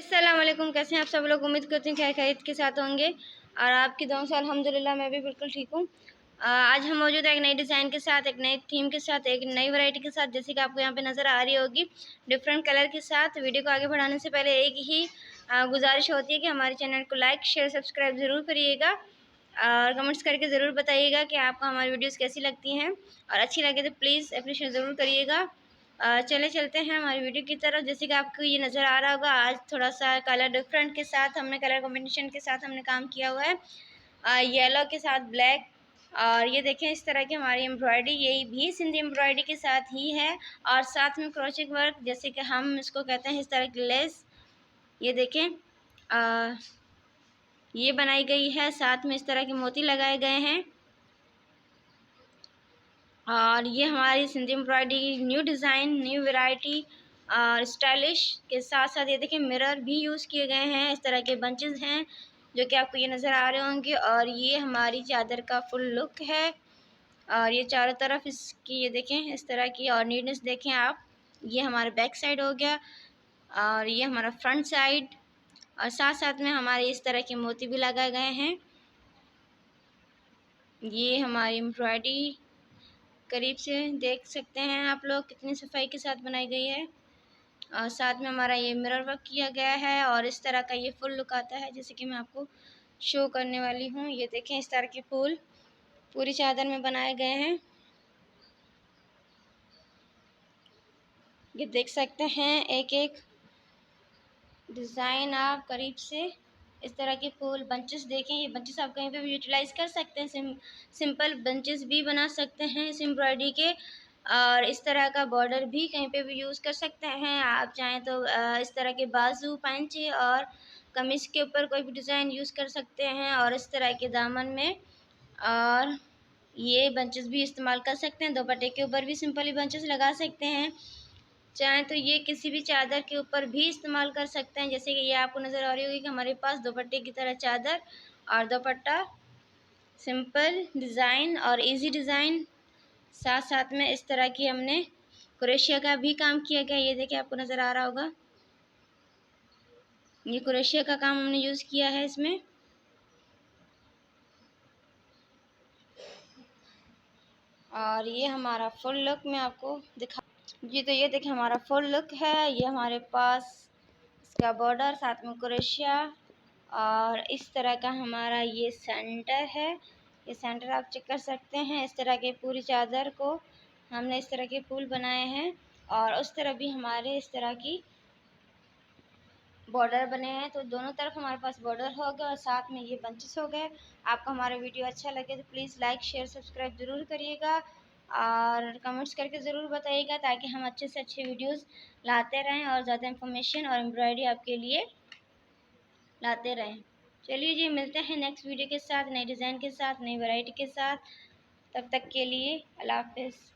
अस्सलाम वालेकुम। कैसे हैं आप सब लोग? उम्मीद करती हूँ खैर खैरियत के साथ होंगे और आपकी दुआओं से अल्हम्दुलिल्लाह मैं भी बिल्कुल ठीक हूँ। आज हम मौजूद हैं एक नई डिज़ाइन के साथ, एक नई थीम के साथ, एक नई वैरायटी के साथ, जैसे कि आपको यहाँ पे नज़र आ रही होगी डिफरेंट कलर के साथ। वीडियो को आगे बढ़ाने से पहले एक ही गुजारिश होती है कि हमारे चैनल को लाइक शेयर सब्सक्राइब ज़रूर करिएगा और कमेंट्स करके ज़रूर बताइएगा कि आपको हमारी वीडियोज़ कैसी लगती हैं, और अच्छी लगे तो प्लीज़ अप्रिशिएट ज़रूर करिएगा। चलते हैं हमारी वीडियो की तरफ। जैसे कि आपको ये नज़र आ रहा होगा, आज थोड़ा सा कलर डिफरेंट के साथ हमने कलर कॉम्बिनेशन के साथ हमने काम किया हुआ है, येलो के साथ ब्लैक। और ये देखें इस तरह की हमारी एम्ब्रॉयडरी, यही भी सिंधी एम्ब्रॉयडरी के साथ ही है, और साथ में क्रोशे वर्क जैसे कि हम इसको कहते हैं, इस तरह की लेस ये देखें ये बनाई गई है। साथ में इस तरह के मोती लगाए गए हैं, और ये हमारी Sindhi embroidery new design new variety और स्टाइलिश के साथ साथ ये देखिए मिरर भी यूज़ किए गए हैं। इस तरह के बंचेस हैं जो कि आपको ये नज़र आ रहे होंगे, और ये हमारी चादर का फुल लुक है। और ये चारों तरफ इसकी ये देखें इस तरह की, और नीटनेस देखें आप। ये हमारा बैक साइड हो गया और ये हमारा फ्रंट साइड, और साथ साथ में हमारे इस तरह के मोती भी लगाए गए हैं। ये हमारी एम्ब्रॉयडरी करीब से देख सकते हैं आप लोग कितनी सफाई के साथ बनाई गई है, और साथ में हमारा ये मिरर वर्क किया गया है, और इस तरह का ये फुल लुक आता है जैसे कि मैं आपको शो करने वाली हूँ। ये देखें इस तरह के फूल पूरी चादर में बनाए गए हैं, ये देख सकते हैं एक एक डिज़ाइन आप करीब से। इस तरह के फूल बंचेस देखें, ये बंचेस आप कहीं पे भी यूटिलाइज़ कर सकते हैं। सिंपल बंचेस भी बना सकते हैं इस एम्ब्रॉयडरी के, और इस तरह का बॉर्डर भी कहीं पे भी यूज़ कर सकते हैं। आप चाहें तो इस तरह के बाजू पंचे और कमीज़ के ऊपर कोई भी डिज़ाइन यूज़ कर सकते हैं, और इस तरह के दामन में और ये बंचेस भी इस्तेमाल कर सकते हैं। दुपट्टे के ऊपर भी सिंपली बंचेस लगा सकते हैं। चाहें तो ये किसी भी चादर के ऊपर भी इस्तेमाल कर सकते हैं, जैसे कि ये आपको नज़र आ रही होगी कि हमारे पास दुपट्टे की तरह चादर और दुपट्टा, सिंपल डिज़ाइन और इजी डिज़ाइन, साथ साथ में इस तरह की हमने क्रोशिया का भी काम किया गया। ये देखिए आपको नज़र आ रहा होगा, ये क्रोशिया का काम हमने यूज़ किया है इसमें। और ये हमारा फुल लुक मैं आपको दिखा जी, तो ये देखिए हमारा फुल लुक है। ये हमारे पास इसका बॉर्डर, साथ में क्रोशिया, और इस तरह का हमारा ये सेंटर है। ये सेंटर आप चेक कर सकते हैं। इस तरह के पूरी चादर को हमने इस तरह के फूल बनाए हैं, और उस तरफ भी हमारे इस तरह की बॉर्डर बने हैं, तो दोनों तरफ हमारे पास बॉर्डर हो गया और साथ में ये बंचेस हो गए। आपको हमारा वीडियो अच्छा लगे तो प्लीज़ लाइक शेयर सब्सक्राइब ज़रूर करिएगा, और कमेंट्स करके ज़रूर बताइएगा, ताकि हम अच्छे से अच्छे वीडियोस लाते रहें और ज़्यादा इन्फॉर्मेशन और एम्ब्रॉयडरी आपके लिए लाते रहें। चलिए जी, मिलते हैं नेक्स्ट वीडियो के साथ, नए डिज़ाइन के साथ, नई वैरायटी के साथ। तब तक के लिए अल्लाह हाफ़िज़।